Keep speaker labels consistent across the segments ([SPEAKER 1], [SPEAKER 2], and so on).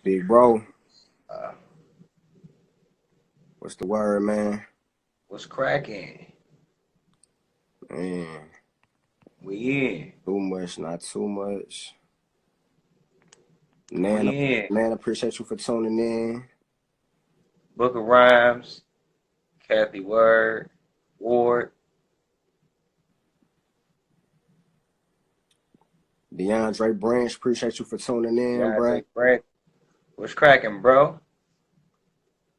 [SPEAKER 1] Big bro,
[SPEAKER 2] Uh,
[SPEAKER 1] what's the word, man?
[SPEAKER 2] what's cracking?
[SPEAKER 1] Man,
[SPEAKER 2] We in.
[SPEAKER 1] too much, not too much.
[SPEAKER 2] We
[SPEAKER 1] Man,
[SPEAKER 2] in.
[SPEAKER 1] man, appreciate you for tuning in.
[SPEAKER 2] Book of Rhymes, Kathy Ward.
[SPEAKER 1] DeAndre Branch, appreciate you for tuning in, bro.
[SPEAKER 2] DeAndre Brent. What's cracking, bro?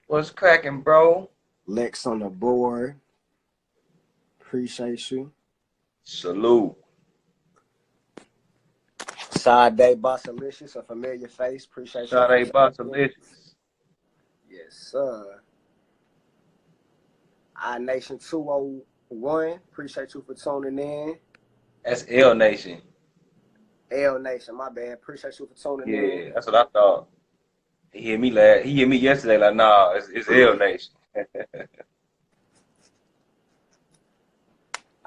[SPEAKER 2] What's cracking, bro?
[SPEAKER 1] Lex on the board, appreciate you.
[SPEAKER 2] Salute.
[SPEAKER 1] Sade Bossalicious, a familiar face, appreciate you for
[SPEAKER 2] Sade
[SPEAKER 1] tuning in.
[SPEAKER 2] Bossalicious.
[SPEAKER 1] Yes, sir. iNation 201, appreciate you for tuning in.
[SPEAKER 2] That's L Nation.
[SPEAKER 1] L Nation, my bad, appreciate you for tuning in.
[SPEAKER 2] Yeah, that's what I thought. He hit me yesterday like, nah, it's L Nation.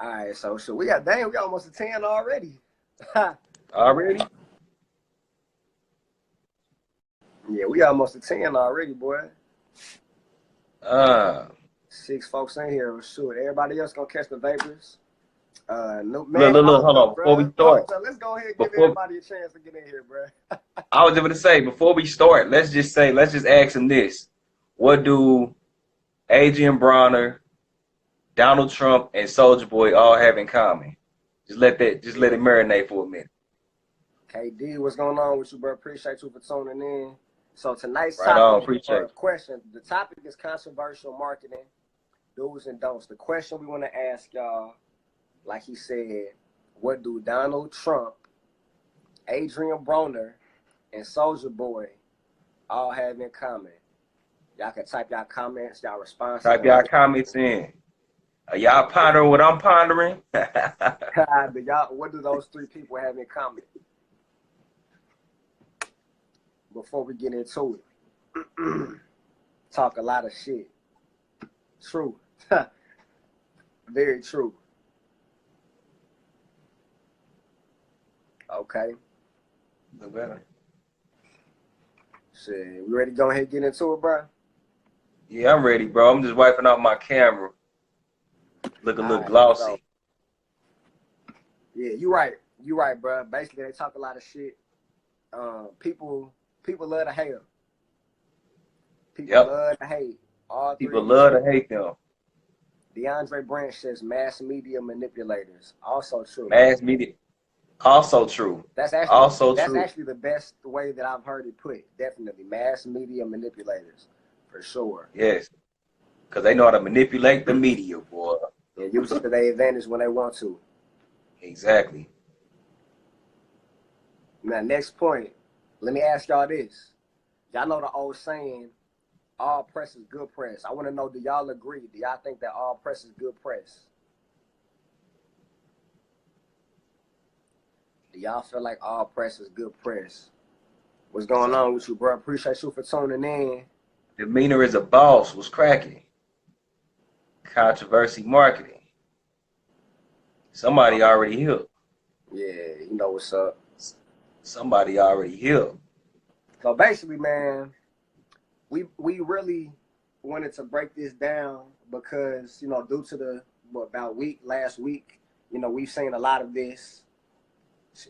[SPEAKER 1] All right, so we almost at 10 already.
[SPEAKER 2] Already?
[SPEAKER 1] Yeah, we almost at 10 already, boy. 6 folks in here. Shoot, everybody else gonna catch the vapors. No, man,
[SPEAKER 2] Look, hold on. Before we start,
[SPEAKER 1] let's go ahead and give everybody a chance to get in here, bro.
[SPEAKER 2] I was going to say, before we start, let's just ask him this. What do Adrian Broner, Donald Trump, and Soulja Boy all have in common? Let it marinate for a minute.
[SPEAKER 1] KD, what's going on with you, bro? Appreciate you for tuning in. So tonight's
[SPEAKER 2] Right on,
[SPEAKER 1] topic,
[SPEAKER 2] appreciate
[SPEAKER 1] question, the topic is controversial marketing, do's and don'ts. The question we want to ask y'all, like he said, what do Donald Trump, Adrian Broner, and Soulja Boy all have in common? Y'all can type y'all comments, y'all responses.
[SPEAKER 2] Type y'all comments in. Are y'all pondering what I'm pondering?
[SPEAKER 1] What do those three people have in common? Before we get into it, talk a lot of shit. True. Very true. Okay.
[SPEAKER 2] No better.
[SPEAKER 1] Shit, we ready to go ahead and get into it, bro?
[SPEAKER 2] Yeah, I'm ready, bro. I'm just wiping out my camera. Look a little glossy.
[SPEAKER 1] Yeah, you right. You right, bro. Basically, they talk a lot of shit. People love to hate them. People love to hate.
[SPEAKER 2] People love to hate them.
[SPEAKER 1] DeAndre Branch says mass media manipulators. Also true.
[SPEAKER 2] Mass media. Also true.
[SPEAKER 1] That's actually the best way that I've heard it put. Definitely. Mass media manipulators. For sure.
[SPEAKER 2] Yes. Because they know how to manipulate the media, boy.
[SPEAKER 1] And use it to their advantage when they want to.
[SPEAKER 2] Exactly.
[SPEAKER 1] Now, next point. Let me ask y'all this. Y'all know the old saying, all press is good press. I want to know, do y'all agree? Do y'all think that all press is good press? Do y'all feel like all press is good press? What's going on with you, bro? Appreciate you for tuning in.
[SPEAKER 2] Demeanor is a boss. What's cracking? Controversy marketing. Somebody already here.
[SPEAKER 1] Yeah, you know what's up.
[SPEAKER 2] Somebody already here.
[SPEAKER 1] So basically, man, we really wanted to break this down because, you know, due to the last week, you know, we've seen a lot of this.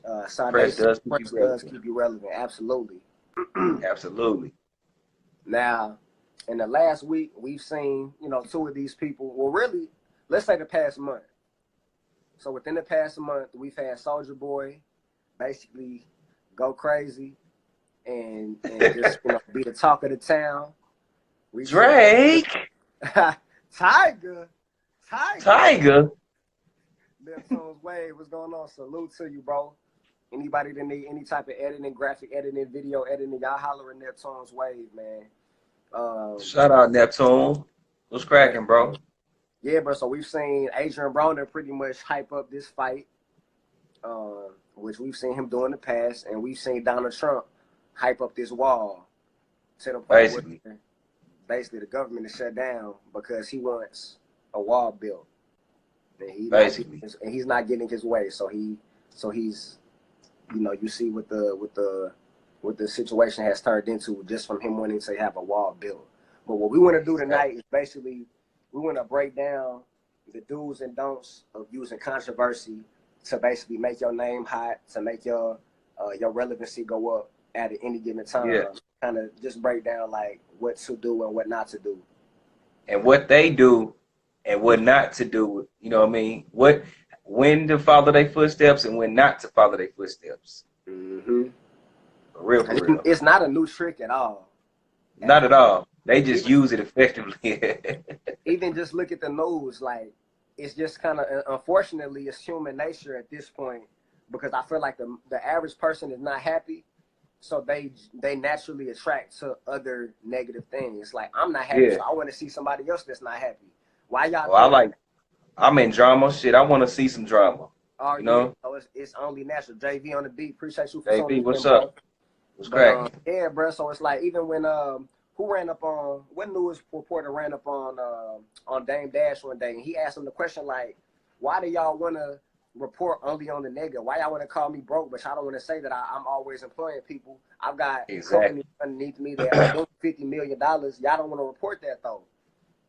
[SPEAKER 2] Press does
[SPEAKER 1] keep you relevant. Absolutely.
[SPEAKER 2] Absolutely.
[SPEAKER 1] Now, in the last week, we've seen, you know, two of these people. Well, really, let's say the past month. So within the past month, we've had Soulja Boy basically go crazy and just, you know, be the talk of the town.
[SPEAKER 2] Drake.
[SPEAKER 1] Tiger. Neptune's Wave, what's going on? Salute to you, bro. Anybody that need any type of editing, graphic editing, video editing, y'all holler at Neptune's Wave, man.
[SPEAKER 2] Shout out Neptune. What's cracking, bro?
[SPEAKER 1] Yeah, bro. So we've seen Adrian Broner pretty much hype up this fight, which we've seen him do in the past, and we've seen Donald Trump hype up this wall to the point where basically the government is shut down because he wants a wall built. And he's not getting his way. So he's, you know, you see with the what the situation has turned into just from him wanting to have a wall built. But what we want to do tonight is basically we want to break down the do's and don'ts of using controversy to basically make your name hot, to make your relevancy go up at any given time.
[SPEAKER 2] Yeah.
[SPEAKER 1] Kind of just break down like what to do and what not to do.
[SPEAKER 2] And what they do and what not to do, you know what I mean? When to follow their footsteps and when not to follow their footsteps.
[SPEAKER 1] Mm-hmm.
[SPEAKER 2] For real, for real.
[SPEAKER 1] It's not a new trick at all.
[SPEAKER 2] Not at all. They just use it effectively.
[SPEAKER 1] Even just look at the news, like it's just kind of, unfortunately, it's human nature at this point, because I feel like the average person is not happy, so they naturally attract to other negative things. Like, I'm not happy, so I want to see somebody else that's not happy. Why y'all?
[SPEAKER 2] Well, I'm in drama. Shit, I want to see some drama.
[SPEAKER 1] Oh,
[SPEAKER 2] you know?
[SPEAKER 1] So it's only natural. JV on the beat. Appreciate you for
[SPEAKER 2] JV, what's up? What's cracking?
[SPEAKER 1] Yeah, bro. So it's like, even when who ran up on, what news reporter ran up on Dame Dash one day, and he asked him the question like, why do y'all want to report only on the negative? Why y'all want to call me broke, but y'all don't want to say that I'm always employing people? I've got companies underneath me that are doing $50 million. Y'all don't want to report that though.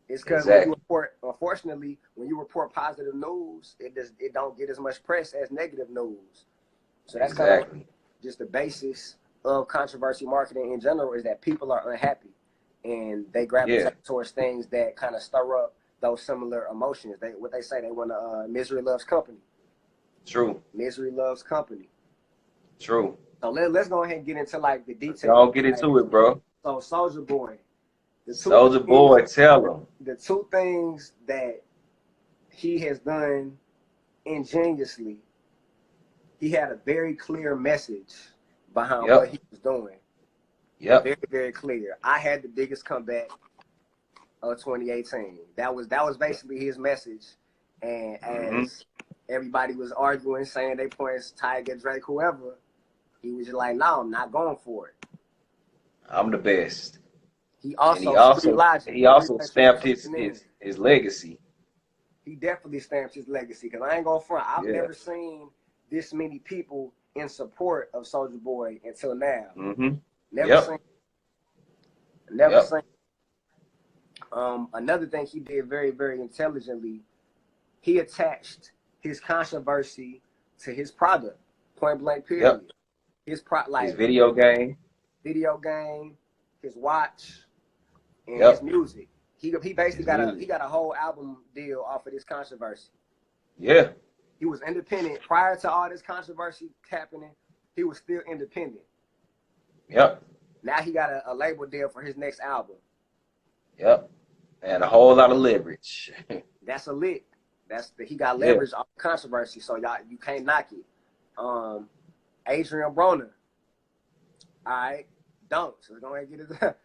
[SPEAKER 1] It's because when you report, unfortunately, when you report positive news, it don't get as much press as negative news. So that's kind of just the basis of controversy marketing in general, is that people are unhappy and they gravitate towards things that kind of stir up those similar emotions. They want to misery loves company.
[SPEAKER 2] True.
[SPEAKER 1] Misery loves company.
[SPEAKER 2] True.
[SPEAKER 1] So let's go ahead and get into like the details.
[SPEAKER 2] Y'all get into it, bro.
[SPEAKER 1] So Soulja Boy.
[SPEAKER 2] Soulja Boy, tell him.
[SPEAKER 1] The two things that he has done ingeniously, he had a very clear message behind what he was doing.
[SPEAKER 2] Yep.
[SPEAKER 1] Very, very clear. I had the biggest comeback of 2018. That was basically his message. And as everybody was arguing, saying they points, Tiger, Drake, whoever, he was just like, no, I'm not going for it.
[SPEAKER 2] I'm the best.
[SPEAKER 1] He also
[SPEAKER 2] stamped his legacy.
[SPEAKER 1] He definitely stamped his legacy, because I ain't gonna front. I've never seen this many people in support of Soulja Boy until now. Never seen. Another thing he did very, very intelligently, he attached his controversy to his product, point blank period. His video game, his watch, and his music. He basically got a whole album deal off of this controversy. Yeah. He was independent prior to all this controversy happening. He was still independent. Yep. Now he got a label deal for his next album. Yep.
[SPEAKER 2] And a whole lot of leverage.
[SPEAKER 1] That's a lick. He got leverage off controversy, so you can't knock it. Adrian Broner. All right. Don't. So we're gonna get it.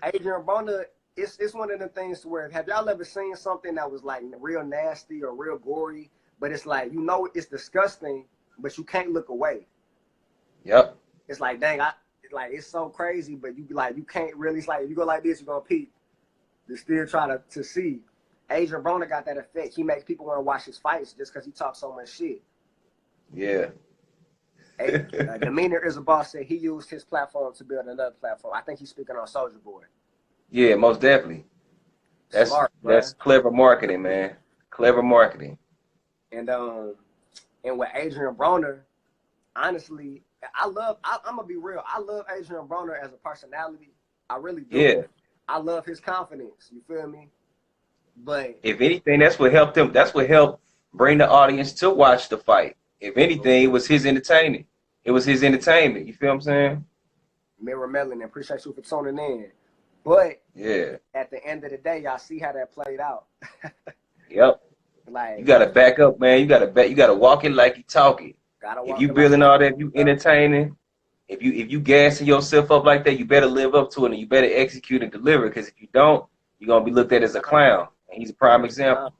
[SPEAKER 1] Adrian Broner, it's one of the things to where, have y'all ever seen something that was like real nasty or real gory, but it's like, you know, it's disgusting, but you can't look away. Yep. It's like, dang, it's so crazy, but you can't really, it's like, if you go like this, you're gonna peek. You still try to see. Adrian Broner got that effect. He makes people want to watch his fights just because he talks so much shit. Yeah. Demeanor is a boss said he used his platform to build another platform. I think he's speaking on Soulja Boy.
[SPEAKER 2] Yeah, most definitely. That's smart, that's clever marketing, man. Clever marketing.
[SPEAKER 1] And with Adrian Broner, honestly, I'm gonna be real. I love Adrian Broner as a personality. I really do. Yeah. I love his confidence. You feel me? But
[SPEAKER 2] if anything, that's what helped him. That's what helped bring the audience to watch the fight. If anything, it was his entertainment. It was his entertainment. You feel what I'm saying?
[SPEAKER 1] Mirror Melanin, appreciate you for tuning in. But at the end of the day, y'all see how that played out.
[SPEAKER 2] Yep. Like, you gotta back up, man. You gotta walk it like you talking. If you building all that, if you entertaining, if you gassing yourself up like that, you better live up to it and you better execute and deliver. Because if you don't, you're gonna be looked at as a clown. And he's a prime example.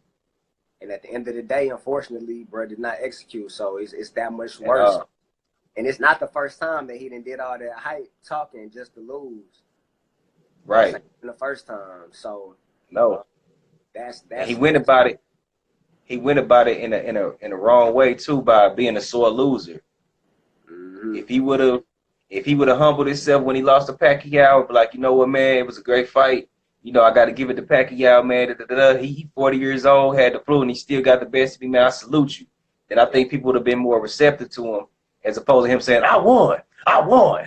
[SPEAKER 1] And at the end of the day, unfortunately, bro did not execute, so it's that much worse. And it's not the first time that he did all that hype talking just to lose. Right. The first time, so
[SPEAKER 2] no,
[SPEAKER 1] that's
[SPEAKER 2] he went about it. He went about it in a wrong way too, by being a sore loser. If he would have if he would have humbled himself when he lost to Pacquiao, like, you know what, man, it was a great fight. You know, I got to give it to Pacquiao, man. He 40 years old, had the flu, and he still got the best of me, man. I salute you. Then I think people would have been more receptive to him as opposed to him saying, I won. I won.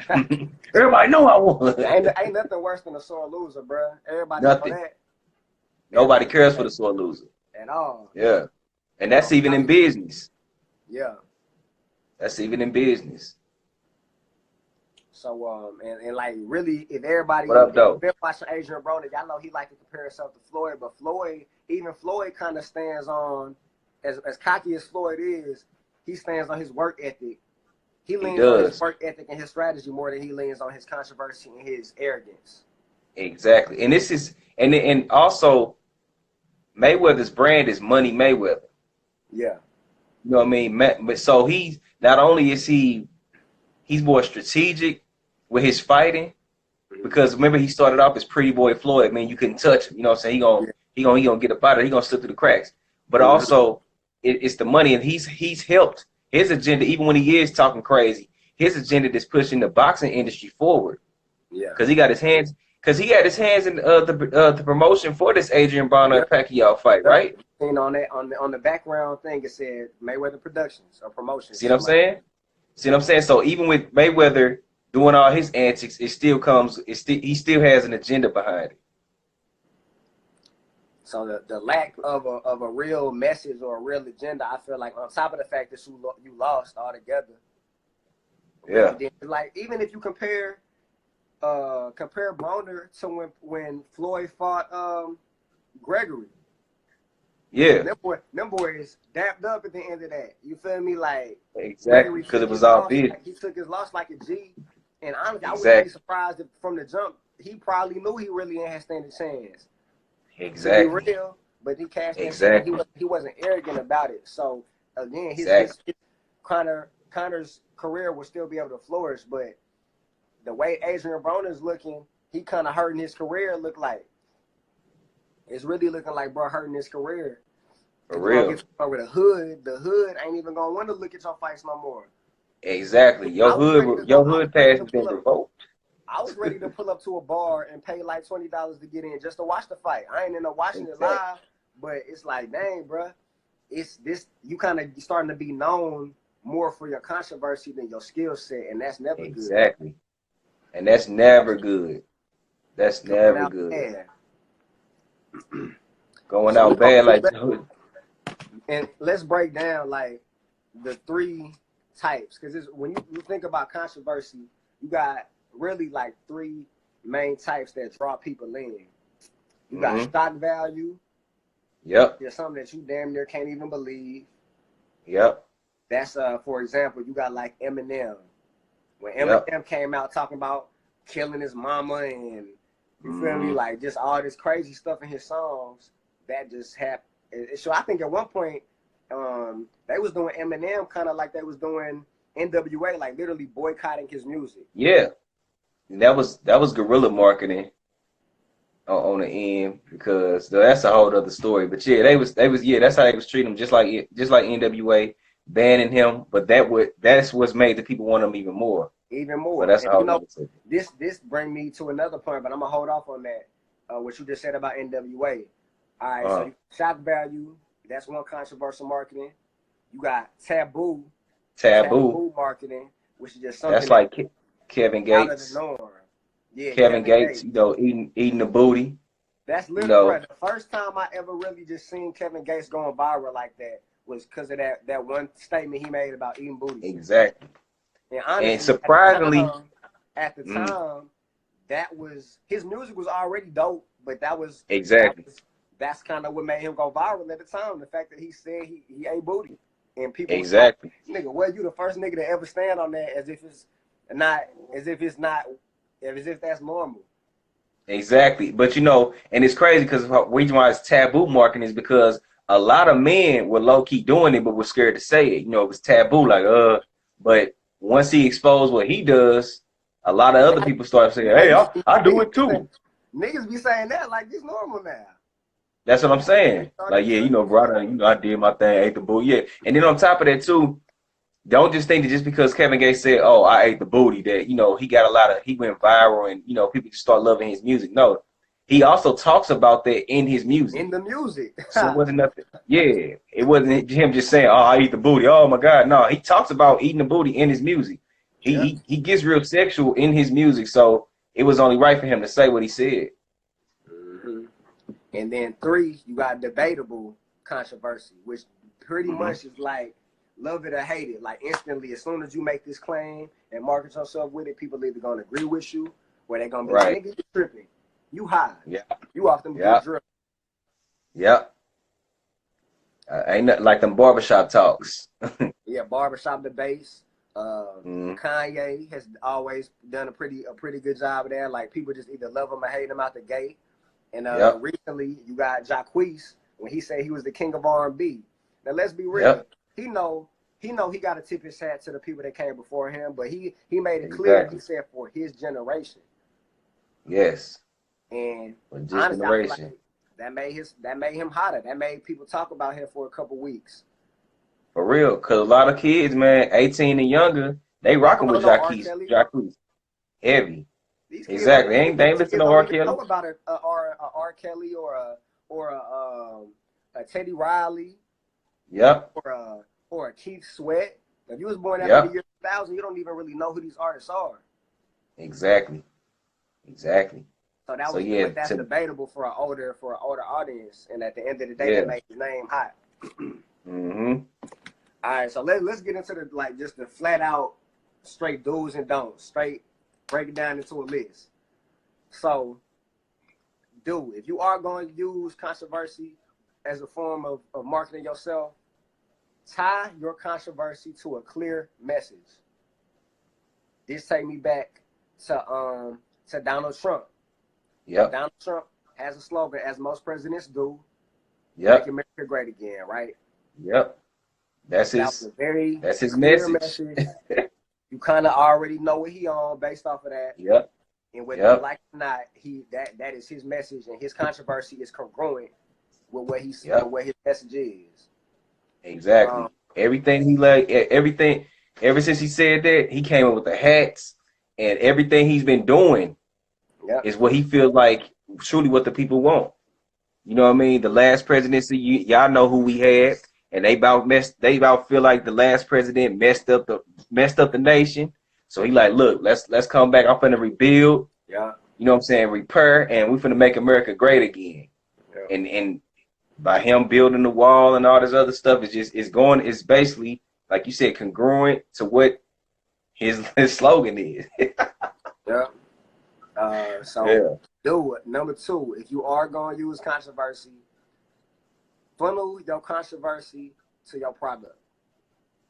[SPEAKER 2] Everybody know I won.
[SPEAKER 1] Ain't nothing worse than a sore loser, bro. Everybody
[SPEAKER 2] Nothing.
[SPEAKER 1] know that.
[SPEAKER 2] Nobody cares for the sore loser.
[SPEAKER 1] At all.
[SPEAKER 2] Yeah. And that's even in business.
[SPEAKER 1] Yeah.
[SPEAKER 2] That's even in business.
[SPEAKER 1] So and like really, if everybody been watching Adrian Broner, y'all know he like to compare himself to Floyd, but Floyd kind of stands on, as cocky as Floyd is, he stands on his work ethic. He leans on his work ethic and his strategy more than he leans on his controversy and his arrogance.
[SPEAKER 2] Exactly. And this is and also Mayweather's brand is Money Mayweather.
[SPEAKER 1] Yeah.
[SPEAKER 2] You know what I mean? But so he's not only is he's more strategic with his fighting, because remember he started off as Pretty Boy Floyd. Man, you couldn't touch him. You know what I'm saying? He gonna get up out of it. He gonna slip through the cracks. But also it's the money, and he's helped his agenda, even when he is talking crazy. His agenda is pushing the boxing industry forward. Yeah. Because he got his hands. Because he had his hands in the promotion for this Adrian Broner Pacquiao fight, right?
[SPEAKER 1] And on that on the background thing, it said Mayweather Productions or Promotions.
[SPEAKER 2] See what I'm saying? See what I'm saying? So even with Mayweather doing all his antics, he still has an agenda behind it.
[SPEAKER 1] So the lack of a real message or a real agenda, I feel like, on top of the fact that you lost altogether.
[SPEAKER 2] Yeah.
[SPEAKER 1] Like, even if you compare Broner to when Floyd fought Gregory.
[SPEAKER 2] Yeah.
[SPEAKER 1] Them boys dapped up at the end of that. You feel me? Like,
[SPEAKER 2] exactly, because it was all big.
[SPEAKER 1] He took his loss like a G. And honestly, I wouldn't be surprised if from the jump he probably knew he really ain't had standing chance.
[SPEAKER 2] Exactly.
[SPEAKER 1] To be real, but he cashed that shit. He wasn't arrogant about it. So again, his Connor's career will still be able to flourish, but the way Adrian Broner's looking, he kind of hurting his career. It's really looking like bro hurting his career.
[SPEAKER 2] For real.
[SPEAKER 1] Over the hood ain't even gonna want to look at your fights no more.
[SPEAKER 2] Exactly. Your hood pass has been revoked.
[SPEAKER 1] I was ready to pull up to a bar and pay like $20 to get in just to watch the fight. I ain't end up watching it live, but it's like, dang, bro, it's this. You kind of starting to be known more for your controversy than your skill set, and that's never good.
[SPEAKER 2] Exactly. And that's never good. That's never good. Going out bad like the hood.
[SPEAKER 1] And let's break down like the three types, because when you think about controversy, you got really like three main types that draw people in. You got stock value.
[SPEAKER 2] Yep.
[SPEAKER 1] There's something that you damn near can't even believe.
[SPEAKER 2] Yep.
[SPEAKER 1] That's for example, you got like Eminem. When Eminem came out talking about killing his mama and you feel me, like just all this crazy stuff in his songs, that just happened. So I think at one point they was doing Eminem kind of like they was doing NWA, like literally boycotting his music.
[SPEAKER 2] Yeah. And that was guerrilla marketing on the end, because that's a whole other story. But yeah, they was that's how they was treating him, just like NWA banning him. But that's what's made the people want him even more. Even more. But that's how
[SPEAKER 1] this bring me to another point, but I'm gonna hold off on that. What you just said about NWA. All right, so shock value, that's one controversial marketing. You got taboo marketing, which is just something
[SPEAKER 2] that's like Kevin Gates.
[SPEAKER 1] Out of the norm. Yeah,
[SPEAKER 2] Kevin Gates, you know, eating the booty.
[SPEAKER 1] That's literally the first time I ever really just seen Kevin Gates going viral like that was because of that one statement he made about eating booty.
[SPEAKER 2] Exactly.
[SPEAKER 1] And honestly,
[SPEAKER 2] and surprisingly,
[SPEAKER 1] at the time, that was his music was already dope, but that was that's kind of what made him go viral at the time. The fact that he said he ate booty, and people was like, nigga, well, you the first nigga to ever stand on that as if that's normal.
[SPEAKER 2] Exactly. But you know, and it's crazy because the reason why it's taboo marketing is because a lot of men were low key doing it, but were scared to say it. You know, it was taboo, like But once he exposed what he does, a lot of other people started saying, "Hey, I do it too."
[SPEAKER 1] Niggas be saying that like it's normal now.
[SPEAKER 2] That's what I'm saying. Like, yeah, you know, brother, you know, I did my thing, ate the boo, yeah. And then on top of that too, don't just think that just because Kevin Gates said, "Oh, I ate the booty," that he got a lot of he went viral and people just start loving his music. No, he also talks about that in his music.
[SPEAKER 1] In the music.
[SPEAKER 2] So it wasn't nothing. Yeah, it wasn't him just saying, "Oh, I eat the booty." Oh my God, no, he talks about eating the booty in his music. He
[SPEAKER 1] Yep.
[SPEAKER 2] he, he gets real sexual in his music, so it was only right for him to say what he said.
[SPEAKER 1] Hmm. And then 3, you got debatable controversy, which pretty much is like love it or hate it. Like instantly, as soon as you make this claim and market yourself with it, people either gonna agree with you or they're gonna be
[SPEAKER 2] Right.
[SPEAKER 1] like, "Nigga, you tripping. You high.
[SPEAKER 2] Yeah.
[SPEAKER 1] You off them
[SPEAKER 2] Yeah.
[SPEAKER 1] good drugs."
[SPEAKER 2] Yep. Ain't nothing like them barbershop talks.
[SPEAKER 1] Yeah, barbershop debates. Kanye has always done a pretty good job of that. Like people just either love him or hate him out the gate. And
[SPEAKER 2] Yep.
[SPEAKER 1] recently, you got Jacquees when he said he was the king of R&B. Now let's be real.
[SPEAKER 2] Yep.
[SPEAKER 1] He know he got to tip his hat to the people that came before him, but he made it clear.
[SPEAKER 2] Exactly.
[SPEAKER 1] He said for his generation.
[SPEAKER 2] Yes.
[SPEAKER 1] And
[SPEAKER 2] For this
[SPEAKER 1] honestly, I feel
[SPEAKER 2] generation.
[SPEAKER 1] like that made him hotter. That made people talk about him for a couple weeks.
[SPEAKER 2] For real. Cause a lot of kids, man, 18 and younger, they rocking with
[SPEAKER 1] know R.
[SPEAKER 2] Jacquees.
[SPEAKER 1] Kelly.
[SPEAKER 2] Heavy.
[SPEAKER 1] These kids
[SPEAKER 2] Exactly. They ain't listen to R.
[SPEAKER 1] don't even know
[SPEAKER 2] Kelly.
[SPEAKER 1] about a R. Kelly or a Teddy Riley
[SPEAKER 2] Yep.
[SPEAKER 1] or a Keith Sweat. If you was born after
[SPEAKER 2] Yep.
[SPEAKER 1] the year 2000, you don't even really know who these artists are.
[SPEAKER 2] Exactly. Exactly.
[SPEAKER 1] So that
[SPEAKER 2] So,
[SPEAKER 1] was
[SPEAKER 2] yeah,
[SPEAKER 1] but that's
[SPEAKER 2] to-
[SPEAKER 1] debatable for an older audience. And at the end of the day,
[SPEAKER 2] Yeah.
[SPEAKER 1] that made his name hot.
[SPEAKER 2] Mm-hmm.
[SPEAKER 1] All right, so let's get into just the flat out straight do's and don'ts. Straight break it down into a list. So, if you are going to use controversy as a form of marketing yourself, tie your controversy to a clear message. This take me back to Donald Trump.
[SPEAKER 2] Yep.
[SPEAKER 1] Donald Trump has a slogan, as most presidents do,
[SPEAKER 2] Yep.
[SPEAKER 1] "Make America Great Again," right?
[SPEAKER 2] Yep. That's
[SPEAKER 1] That was
[SPEAKER 2] his
[SPEAKER 1] a very
[SPEAKER 2] that's his
[SPEAKER 1] clear
[SPEAKER 2] message.
[SPEAKER 1] You kind of already know what he on based off of that.
[SPEAKER 2] Yep.
[SPEAKER 1] And whether
[SPEAKER 2] Yep.
[SPEAKER 1] you like it or not, that is his message, and his controversy is congruent with what he's
[SPEAKER 2] Yep.
[SPEAKER 1] what his message is.
[SPEAKER 2] Exactly. Everything he everything ever since he said that, he came up with the hats and everything he's been doing
[SPEAKER 1] Yep.
[SPEAKER 2] is what he feels like truly what the people want. You know what I mean? The last presidency, y'all know who we had, and they about feel like the last president messed up the nation. So he like, look, let's come back. I'm finna rebuild.
[SPEAKER 1] Yeah.
[SPEAKER 2] You know what I'm saying? Repair, and we finna make America great again.
[SPEAKER 1] Yeah.
[SPEAKER 2] And by him building the wall and all this other stuff, it's basically, like you said, congruent to what his slogan is.
[SPEAKER 1] Yeah. Do it. Number 2, if you are going to use controversy, funnel your controversy to your product.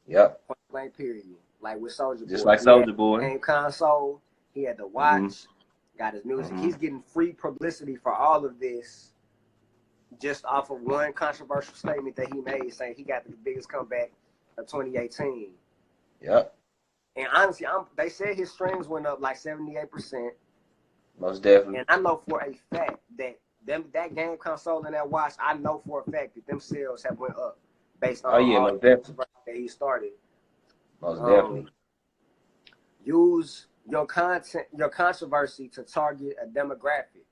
[SPEAKER 2] Yep.
[SPEAKER 1] Point blank, period. Like with Soulja Boy.
[SPEAKER 2] Just like Soulja Boy.
[SPEAKER 1] Game console. He had the watch. Got his music. He's getting free publicity for all of this just off of one controversial statement that he made, saying he got the biggest comeback of 2018.
[SPEAKER 2] Yep.
[SPEAKER 1] And honestly, they said his streams went up like 78%.
[SPEAKER 2] Most definitely.
[SPEAKER 1] And I know for a fact that that game console and that watch, I know for a fact that them sales have went up based on all
[SPEAKER 2] most definitely.
[SPEAKER 1] that he started.
[SPEAKER 2] Most definitely.
[SPEAKER 1] Use your controversy to target a demographic.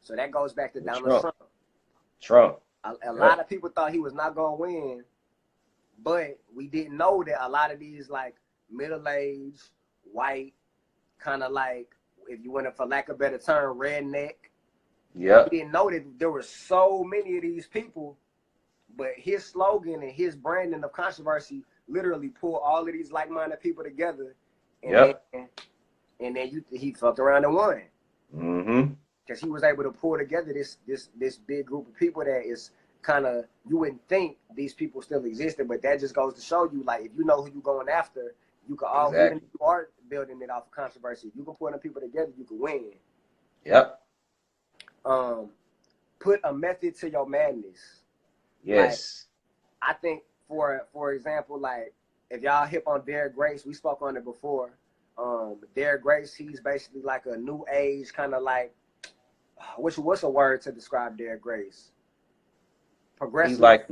[SPEAKER 1] So that goes back to Donald Trump. A lot of people thought he was not going to win, but we didn't know that a lot of these like middle-aged, white, kind of like, if you want to, for lack of a better term, redneck.
[SPEAKER 2] Yeah.
[SPEAKER 1] We didn't know that there were so many of these people, but his slogan and his branding of controversy literally pulled all of these like-minded people together. And then he fucked around and won.
[SPEAKER 2] Mm-hmm.
[SPEAKER 1] Because he was able to pull together this big group of people that is kind of, you wouldn't think these people still existed, but that just goes to show you, like, if you know who you're going after, you can always, even if you are building it off of controversy, you can put them people together, you can win.
[SPEAKER 2] Yep.
[SPEAKER 1] Put a method to your madness.
[SPEAKER 2] Yes.
[SPEAKER 1] Like, I think, for example, like, if y'all hip on Derrick Grace, we spoke on it before. Derrick Grace, he's basically like a new age kind of like, what's a word to describe Derrick Grace? Progressive.
[SPEAKER 2] He's like,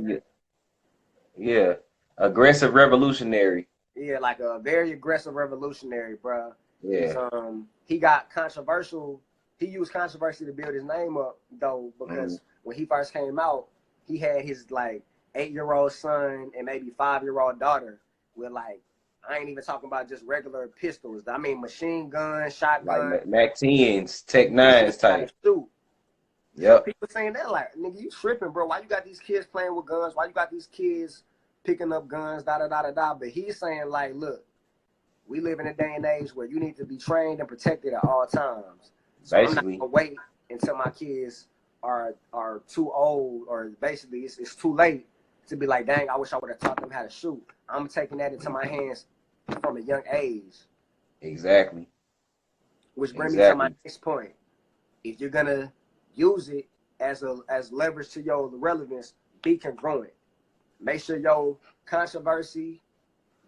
[SPEAKER 2] aggressive revolutionary.
[SPEAKER 1] Yeah, like a very aggressive revolutionary, bro.
[SPEAKER 2] Yeah.
[SPEAKER 1] He got controversial. He used controversy to build his name up, though, because when he first came out, he had his like 8-year-old son and maybe 5-year-old daughter with like, I ain't even talking about just regular pistols. I mean machine guns, shotgun,
[SPEAKER 2] like Mac 10s, Tech 9s type.
[SPEAKER 1] Shoot.
[SPEAKER 2] Yep.
[SPEAKER 1] People saying that like, nigga, you tripping, bro. Why you got these kids playing with guns? Why you got these kids picking up guns, da da da da da? But he's saying like, look, we live in a day and age where you need to be trained and protected at all times. So basically, I'm not gonna wait until my kids are too old, or basically it's too late to be like, dang, I wish I would have taught them how to shoot. I'm taking that into my hands from a young age.
[SPEAKER 2] Exactly.
[SPEAKER 1] Which brings me to my next point. If you're gonna use it as leverage to your relevance, be congruent. Make sure your controversy,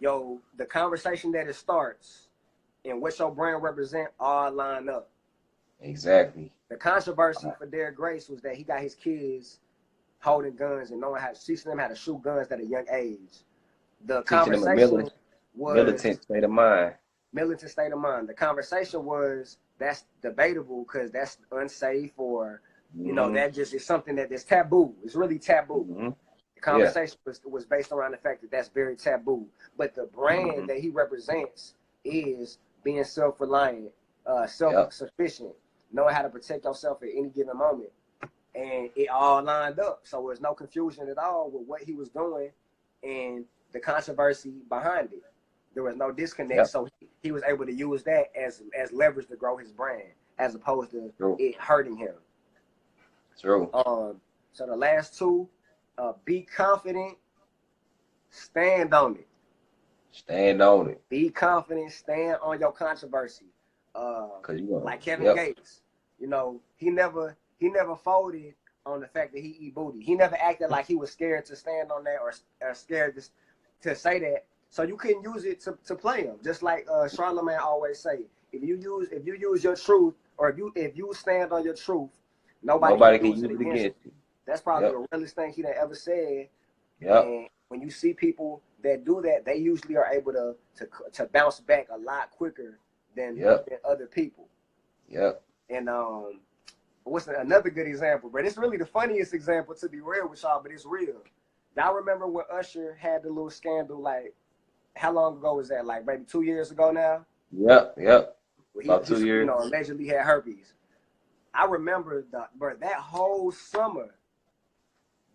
[SPEAKER 1] the conversation that it starts, and what your brand represent all line up.
[SPEAKER 2] Exactly.
[SPEAKER 1] The controversy for Derrick was that he got his kids holding guns and knowing how to teach them how to shoot guns at a young age. The conversation was
[SPEAKER 2] militant state of mind.
[SPEAKER 1] Militant state of mind. The conversation was that's debatable because that's unsafe, or you know, that just is something that is taboo. It's really taboo. The conversation was based around the fact that that's very taboo. But the brand that he represents is being self-reliant, self-sufficient, knowing how to protect yourself at any given moment. And it all lined up. So there's no confusion at all with what he was doing and the controversy behind it. There was no disconnect. So he was able to use that as leverage to grow his brand, as opposed to it hurting him.
[SPEAKER 2] True.
[SPEAKER 1] So the last two, be confident, stand on it.
[SPEAKER 2] Stand on it.
[SPEAKER 1] Be confident, stand on your controversy. Like Kevin Gates, you know, he never folded on the fact that he eat booty. He never acted like he was scared to stand on that or scared to say that. So you couldn't use it to play him. Just like Charlemagne always say, if you use your truth, or if you stand on your truth, nobody can use it against you. That's probably the realest thing he done ever said. And when you see people that do that, they usually are able to bounce back a lot quicker than other people. And what's another good example? But it's really the funniest example, to be real with y'all, but it's real. Y'all remember when Usher had the little scandal, like, how long ago was that? Like maybe 2 years ago now?
[SPEAKER 2] About 2 years.
[SPEAKER 1] You know, allegedly had herpes. I remember that whole summer,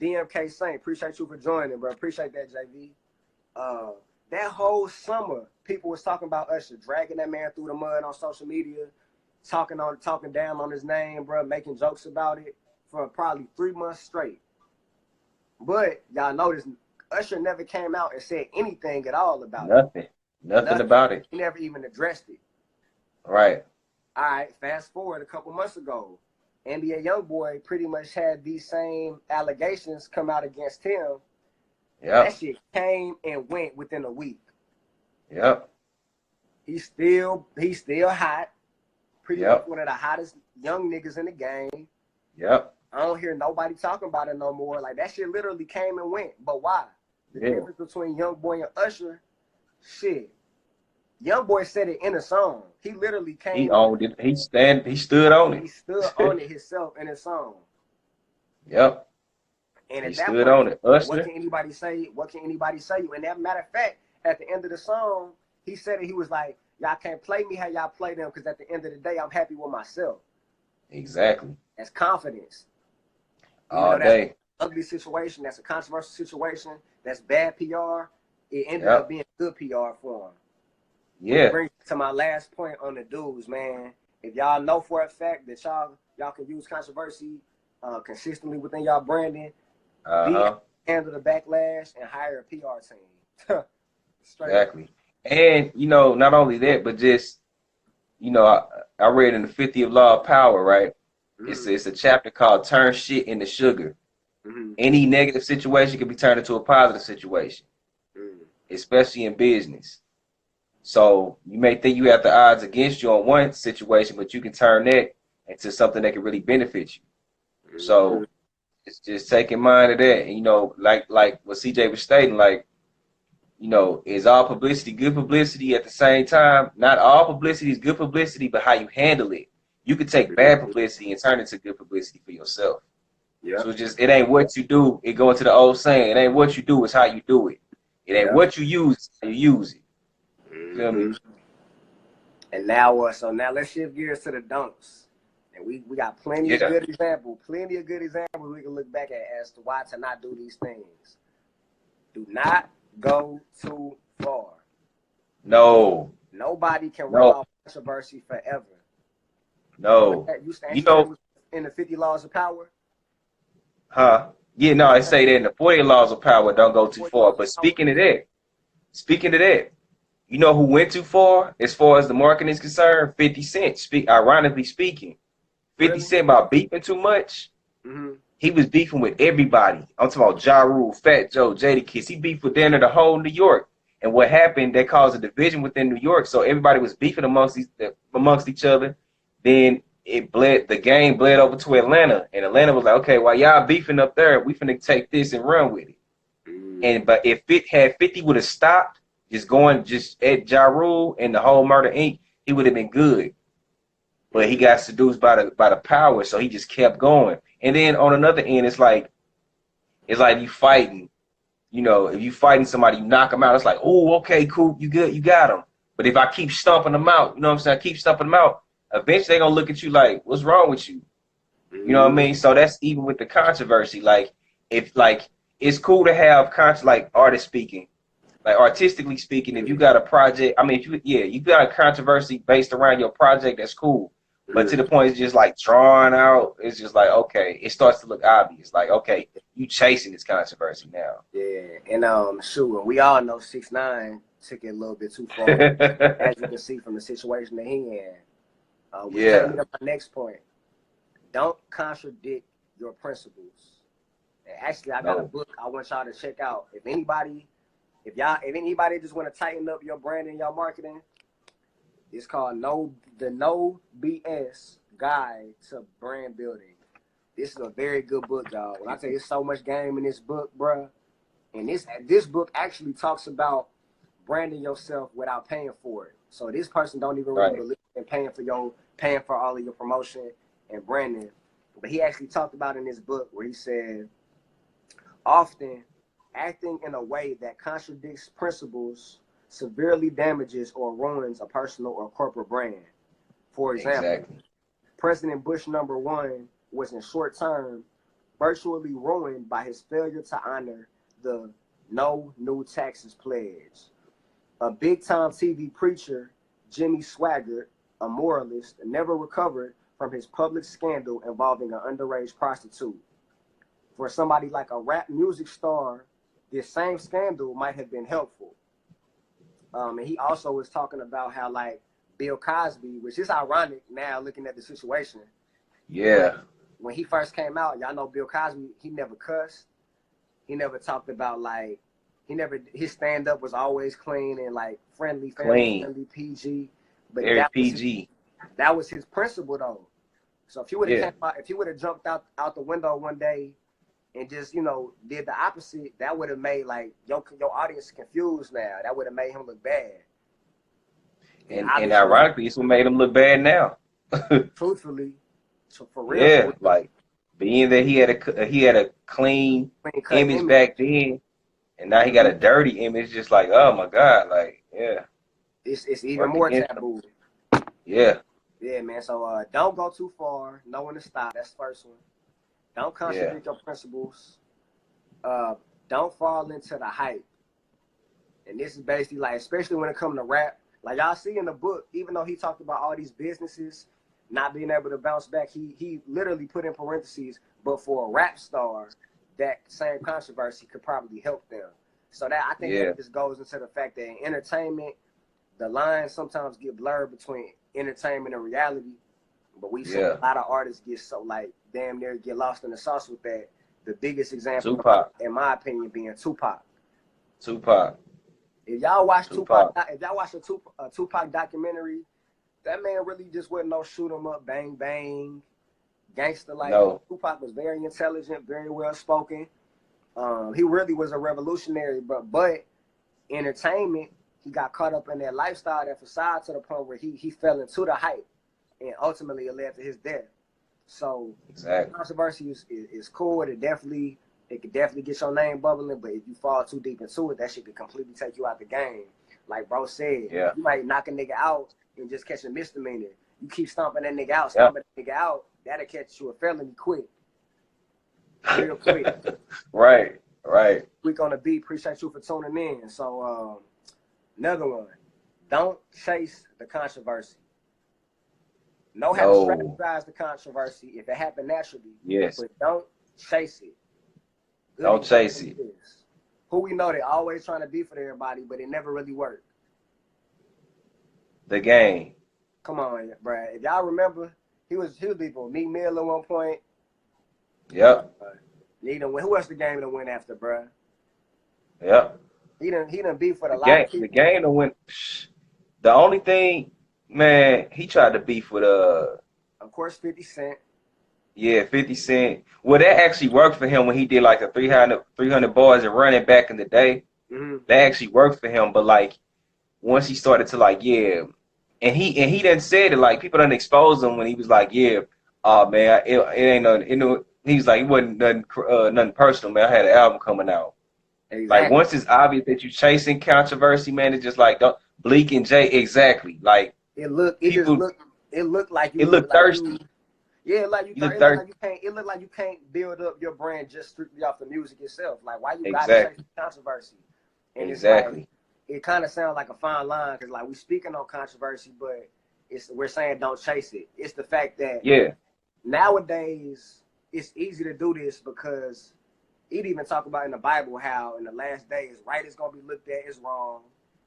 [SPEAKER 1] DMK Saint, appreciate you for joining, bro. Appreciate that, JV. That whole summer, people was talking about Usher, dragging that man through the mud on social media, talking down on his name, bro, making jokes about it for probably 3 months straight. But y'all notice Usher never came out and said anything at all about
[SPEAKER 2] it. Nothing about it.
[SPEAKER 1] He never even addressed it.
[SPEAKER 2] Right.
[SPEAKER 1] All right, fast forward a couple months ago, NBA YoungBoy pretty much had these same allegations come out against him. That shit came and went within a week. He's still hot. Pretty much one of the hottest young niggas in the game. I don't hear nobody talking about it no more. Like, that shit literally came and went. But why? The difference between YoungBoy and Usher, shit. YoungBoy said it in a song. He literally came.
[SPEAKER 2] He owned it. He stood on it.
[SPEAKER 1] He stood on it himself in his song. And
[SPEAKER 2] he stood on it. Usher.
[SPEAKER 1] What can anybody say? What can anybody say? And that matter of fact, at the end of the song, he said it. He was like, y'all can't play me how y'all play them, because at the end of the day, I'm happy with myself.
[SPEAKER 2] Exactly.
[SPEAKER 1] That's confidence.
[SPEAKER 2] All day.
[SPEAKER 1] That's an ugly situation. That's a controversial situation. That's bad PR. It ended up being good PR for him. Which brings me to my last point on the dudes, man. If y'all know for a fact that y'all can use controversy consistently within y'all branding, handle the backlash and hire a PR team.
[SPEAKER 2] Exactly. And, you know, not only that, but just, you know, I read in the 50th Law of Power, right? It's a chapter called Turn Shit into Sugar. Any negative situation can be turned into a positive situation, especially in business. So you may think you have the odds against you on one situation, but you can turn that into something that can really benefit you. So it's just take in mind of that. And, you know, like what CJ was stating, like, you know, is all publicity good publicity at the same time? Not all publicity is good publicity, but how you handle it. You could take bad publicity and turn it to good publicity for yourself.
[SPEAKER 1] Yeah.
[SPEAKER 2] So it's just, it ain't what you do. It go into the old saying, it ain't what you do, it's how you do it. It ain't what you use, it's how you use it. Feel me?
[SPEAKER 1] And now, so now let's shift gears to the dunks. And we got plenty of good examples we can look back at as to why to not do these things. Do not go too far.
[SPEAKER 2] No.
[SPEAKER 1] Nobody can run off controversy forever.
[SPEAKER 2] No.
[SPEAKER 1] You know, in the 50 laws of power?
[SPEAKER 2] Huh? Yeah, no, I say that in the 40 laws of power, don't go too far. But speaking of that, you know who went too far as the marketing is concerned? 50 Cent. Ironically speaking. 50 Cent about beefing too much. He was beefing with everybody. I'm talking about Ja Rule, Fat Joe, Jacquees. He beefed with the whole New York. And what happened, that caused a division within New York. So everybody was beefing amongst each other. Then the game bled over to Atlanta. And Atlanta was like, okay, while y'all beefing up there, we finna take this and run with it. But if 50 would have stopped, just at Ja Rule and the whole Murder Inc., he would have been good. But he got seduced by the power, so he just kept going. And then on another end, it's like you fighting. You know, if you fighting somebody, you knock them out. It's like, oh, okay, cool, you good, you got them. But if I keep stomping them out, you know what I'm saying? I keep stomping them out. Eventually, they're gonna look at you like, what's wrong with you? You know what I mean? So that's even with the controversy. Like, it's cool to have like artists speaking. Like, artistically speaking, if you got a project, I mean, you got a controversy based around your project, that's cool. But to the point, it's just like drawn out. It's just like, okay, it starts to look obvious. Like, okay, you chasing this controversy now.
[SPEAKER 1] Yeah, and shoot, we all know 6ix9ine took it a little bit too far, as you can see from the situation that he in. Which takes me to my next point. Don't contradict your principles. And actually, I got a book I want y'all to check out. If anybody just want to tighten up your brand and your marketing, it's called the No BS Guide to Brand Building. This is a very good book, y'all. When I tell you, there's so much game in this book, bruh. And this book actually talks about branding yourself without paying for it. So this person don't even really believe in paying for all of your promotion and branding. But he actually talked about in this book where he said, often acting in a way that contradicts principles severely damages or ruins a personal or corporate brand. For example, President Bush #1 was in short term virtually ruined by his failure to honor the No New Taxes pledge. A big-time TV preacher, Jimmy Swaggart, a moralist, never recovered from his public scandal involving an underage prostitute. For somebody like a rap music star, this same scandal might have been helpful. And he also was talking about how, like, Bill Cosby, which is ironic now looking at the situation.
[SPEAKER 2] Yeah.
[SPEAKER 1] When he first came out, y'all know Bill Cosby, he never cussed. He never talked about, like, his stand-up was always clean and, like, friendly, family-friendly, PG. But
[SPEAKER 2] very PG.
[SPEAKER 1] That was his principle, though. So if he would have jumped out the window one day and just, you know, did the opposite, that would have made, like, your audience confused now. That would have made him look bad.
[SPEAKER 2] And ironically, it's what made him look bad now.
[SPEAKER 1] Truthfully, so for real.
[SPEAKER 2] Yeah, like, being that he had a clean image back then, and now he got a dirty image, just like, oh my God, like, yeah.
[SPEAKER 1] It's even more taboo.
[SPEAKER 2] Yeah.
[SPEAKER 1] Yeah, man. So don't go too far. Know when to stop. That's the first one. Don't contradict your principles. Don't fall into the hype. And this is basically like, especially when it comes to rap, like y'all see in the book, even though he talked about all these businesses not being able to bounce back, he literally put in parentheses, but for a rap star, that same controversy could probably help them. So that, I think that just goes into the fact that in entertainment, the lines sometimes get blurred between entertainment and reality. But we've seen a lot of artists get so, like, damn near get lost in the sauce with that. The biggest example, in my opinion, being Tupac. If y'all watch a Tupac documentary, that man really just wasn't no shoot 'em up, bang bang, gangster like. No. Tupac was very intelligent, very well spoken. He really was a revolutionary, but entertainment, he got caught up in that lifestyle, that facade, to the point where he fell into the hype, and ultimately it led to his death. So controversy is cool. It could definitely get your name bubbling, but if you fall too deep into it, that shit could completely take you out the game. Like bro said, you might knock a nigga out and just catch a misdemeanor. You keep stomping that nigga out, that'll catch you a felony quick. Real quick.
[SPEAKER 2] Right.
[SPEAKER 1] Week on the beat. Appreciate you for tuning in. So another one. Don't chase the controversy. Know how to strategize the controversy if it happened naturally.
[SPEAKER 2] Yes.
[SPEAKER 1] But don't chase it.
[SPEAKER 2] Don't chase it.
[SPEAKER 1] Who we know, they always trying to beef with everybody, but it never really worked.
[SPEAKER 2] The Game.
[SPEAKER 1] Come on, bro. If y'all remember, he was beefing with Meek Mill at one point.
[SPEAKER 2] Yep.
[SPEAKER 1] Who else the Game to win after, bro?
[SPEAKER 2] Yep.
[SPEAKER 1] He done beef with a lot of people.
[SPEAKER 2] The Game to win. The only thing, man, he tried to beef with
[SPEAKER 1] of course, 50 Cent.
[SPEAKER 2] Yeah, 50 Cent. Well, that actually worked for him when he did like the 300 bars and running back in the day. That actually worked for him. But like once he started to like, and he done said it, like people done exposed him when he was like, oh man, it ain't nothing. He was like, it wasn't nothing personal, man. I had an album coming out. Exactly. Like once it's obvious that you chasing controversy, man, it's just like Bleak and Jay, exactly. Like
[SPEAKER 1] it looked like you
[SPEAKER 2] looked thirsty.
[SPEAKER 1] It looked like you can't build up your brand just strictly off the music itself. Like why you gotta chase controversy? And it's like, it kind of sounds like a fine line because like we speaking on controversy, but we're saying don't chase it. It's the fact that nowadays it's easy to do this because it even talk about in the Bible how in the last days right is gonna be looked at as wrong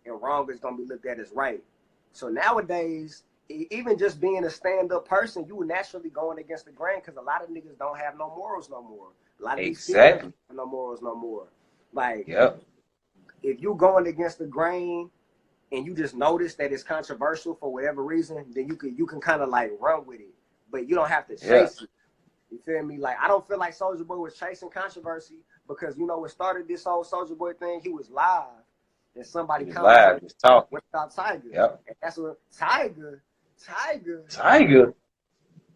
[SPEAKER 1] and wrong is gonna be looked at as right. So nowadays, even just being a stand-up person, you naturally going against the grain because a lot of niggas don't have no morals no more. A lot of these people don't have no morals no more. Like, if you going against the grain and you just notice that it's controversial for whatever reason, then you can kind of like run with it, but you don't have to chase it. You feel me? Like I don't feel like Soulja Boy was chasing controversy because what started this whole Soulja Boy thing. He was live and somebody commented without Tiger. And that's what Tiger.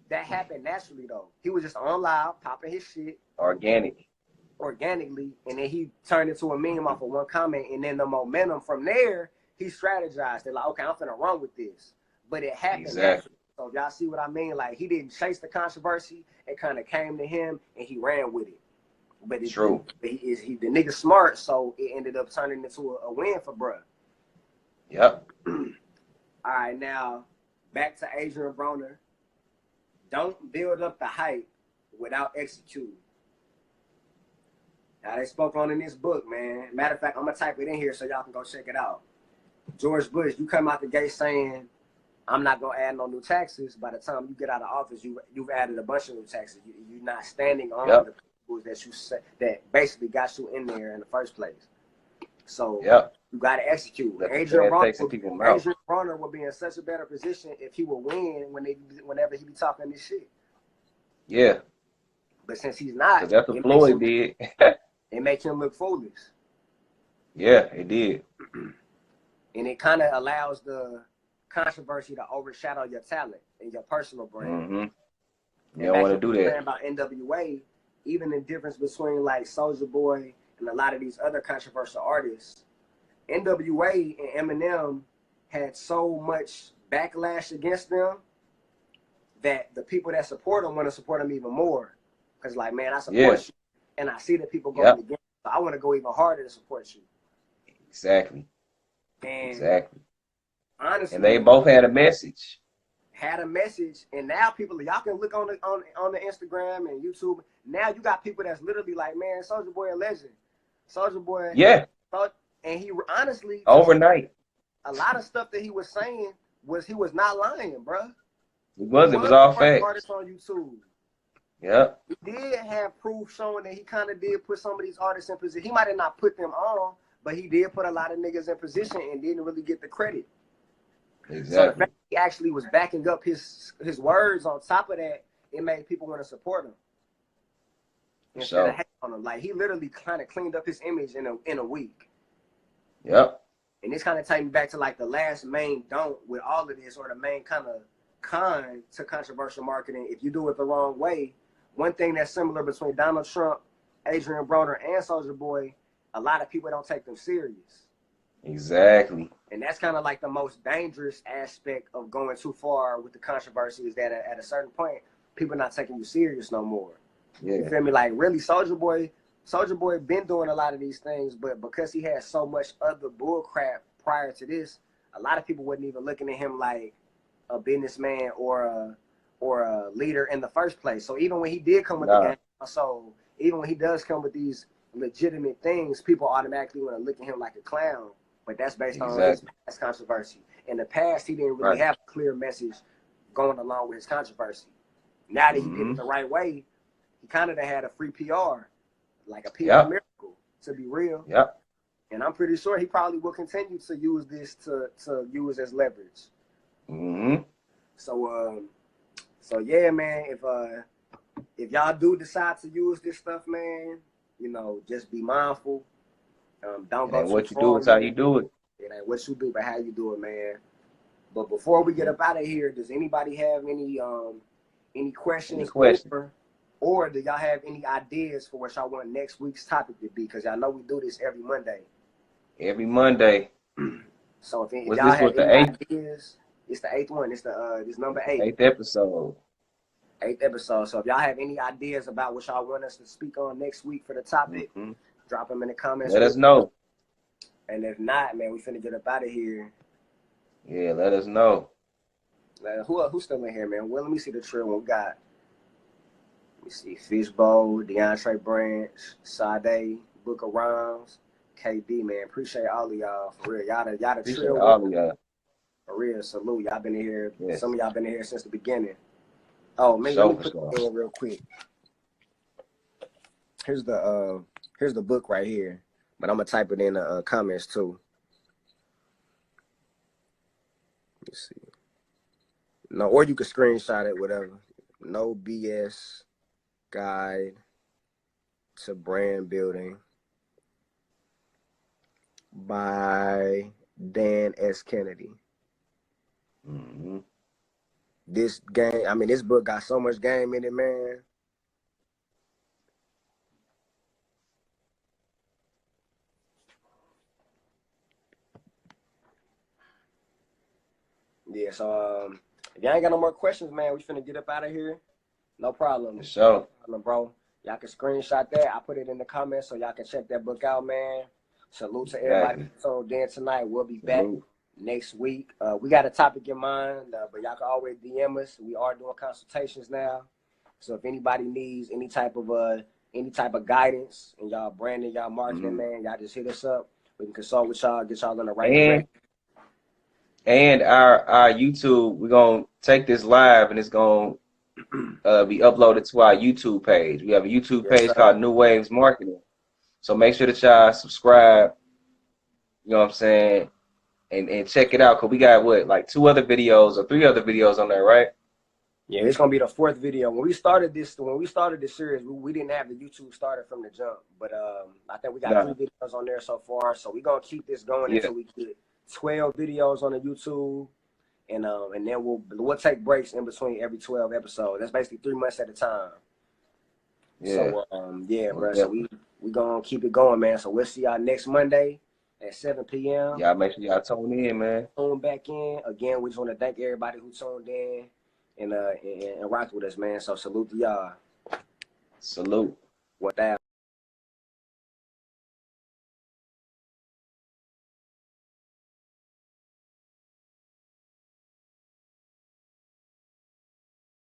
[SPEAKER 1] That happened naturally though. He was just on live, popping his shit. Organically, and then he turned into a meme off of one comment, and then the momentum from there, he strategized it like, okay, I'm finna run with this. But it happened naturally. So y'all see what I mean? Like he didn't chase the controversy, it kind of came to him and he ran with it. But it's true. The nigga smart, so it ended up turning into a win for bruh. All right, now back to Adrian Broner. Don't build up the hype without executing. Now they spoke on in this book, man. Matter of fact, I'm gonna type it in here so y'all can go check it out. George Bush, you come out the gate saying, I'm not gonna add no new taxes. By the time you get out of office, you've added a bunch of new taxes. You're not standing on the principles that you said that basically got you in there in the first place. So you gotta execute. Adrian Broner would be in such a better position if he would win whenever he be talking this shit. Yeah. But since he's not,
[SPEAKER 2] that's what Floyd did.
[SPEAKER 1] It makes him look foolish.
[SPEAKER 2] Yeah, it did.
[SPEAKER 1] And it kind of allows the controversy to overshadow your talent and your personal brand.
[SPEAKER 2] You don't want to do that.
[SPEAKER 1] About NWA, even the difference between like Soulja Boy and a lot of these other controversial artists, NWA and Eminem had so much backlash against them that the people that support them want to support them even more. Because like, man, I support you, and I see that people going against you, so I want to go even harder to support you.
[SPEAKER 2] Exactly.
[SPEAKER 1] And honestly,
[SPEAKER 2] and they both had a message.
[SPEAKER 1] And now people, y'all can look on the Instagram and YouTube. Now you got people that's literally like, man, Soulja Boy a legend. Soulja Boy, and he honestly
[SPEAKER 2] overnight,
[SPEAKER 1] a lot of stuff that he was saying he was not lying, bro.
[SPEAKER 2] It was all facts.
[SPEAKER 1] Artists on YouTube. He did have proof showing that he kind of did put some of these artists in position. He might have not put them on, but he did put a lot of niggas in position and didn't really get the credit. Exactly. So the fact he actually was backing up his words on top of that, it made people want to support him. Instead of hating on him. Like he literally kind of cleaned up his image in a week.
[SPEAKER 2] Yep.
[SPEAKER 1] And this kind of takes me back to like the last main don't with all of this, or the main kind of con to controversial marketing. If you do it the wrong way, one thing that's similar between Donald Trump, Adrian Broner, and Soulja Boy, a lot of people don't take them serious.
[SPEAKER 2] Exactly.
[SPEAKER 1] And that's kind of like the most dangerous aspect of going too far with the controversy, is that at a certain point, people not taking you serious no more.
[SPEAKER 2] Yeah.
[SPEAKER 1] You feel me? Like, really, Soulja Boy been doing a lot of these things, but because he had so much other bull crap prior to this, a lot of people wasn't even looking at him like a businessman or a leader in the first place. So even when he did come with the game, so even when he does come with these legitimate things, people automatically want to look at him like a clown. But that's based on his past controversy. In the past, he didn't really have a clear message going along with his controversy. Now that he did it the right way, he kind of had a free PR, like a PR miracle, to be real.
[SPEAKER 2] Yep.
[SPEAKER 1] And I'm pretty sure he probably will continue to use this to use as leverage.
[SPEAKER 2] Mm-hmm.
[SPEAKER 1] So yeah, man, if y'all do decide to use this stuff, man, you know, just be mindful. Don't go too
[SPEAKER 2] what you
[SPEAKER 1] far,
[SPEAKER 2] do is how you do it.
[SPEAKER 1] It ain't what you do, but how you do it, man. But before we get up out of here, does anybody have any questions? Or do y'all have any ideas for what y'all want next week's topic to be? Because y'all know we do this every Monday.
[SPEAKER 2] Every Monday.
[SPEAKER 1] So if y'all have any ideas, it's the 8th one. It's this number 8.
[SPEAKER 2] 8th episode.
[SPEAKER 1] 8th episode. So if y'all have any ideas about what y'all want us to speak on next week for the topic, drop them in the comments.
[SPEAKER 2] Let us know.
[SPEAKER 1] And if not, man, we finna get up out of here.
[SPEAKER 2] Yeah, let us know.
[SPEAKER 1] Who's still in here, man? Well, let me see the trail we got. Let me see. Fishbowl, DeAndre Branch, Sade, Booker Rhymes, KD, man. Appreciate all of y'all, for real. Y'all the trail.
[SPEAKER 2] All of y'all.
[SPEAKER 1] For real, salute. Y'all been in here.
[SPEAKER 2] Yes.
[SPEAKER 1] Some of y'all been in here since the beginning. Oh, man, let me put it in real quick. Here's the book right here. But I'm gonna type it in the comments too. Let me see. No, or you can screenshot it, whatever. No BS guide to brand building by Dan S. Kennedy.
[SPEAKER 2] Mm-hmm.
[SPEAKER 1] This book got so much game in it, man. Yeah, so if y'all ain't got no more questions, man, we finna get up out of here. No problem.
[SPEAKER 2] For sure.
[SPEAKER 1] No problem, bro. Y'all can screenshot that. I put it in the comments so y'all can check that book out, man. Salute to everybody who tuned in tonight. We'll be back next week. We got a topic in mind, but y'all can always DM us. We are doing consultations now. So if anybody needs any type of guidance in y'all branding, y'all marketing, man, y'all just hit us up. We can consult with y'all, get y'all in the right direction.
[SPEAKER 2] And our YouTube, we're going to take this live and it's going to be uploaded to our YouTube page. We have a YouTube page called New Waves Marketing. So make sure that y'all subscribe, you know what I'm saying, and check it out. Because we got, like 2 other videos or 3 other videos on there, right?
[SPEAKER 1] Yeah, it's going to be the 4th video. When we started this series, we didn't have the YouTube started from the jump. But I think we got 3 videos on there so far. So we're going to keep this going until we get 12 videos on the YouTube, and then we'll take breaks in between every 12 episodes. That's basically 3 months at a time. Yeah. So bro. So we gonna keep it going, man. So we'll see y'all next Monday at 7 p.m.
[SPEAKER 2] Y'all make sure y'all tune in, man.
[SPEAKER 1] Tune back in again. We just want to thank everybody who tuned in and rocked with us, man. So salute to y'all.
[SPEAKER 2] Salute.
[SPEAKER 1] 1000.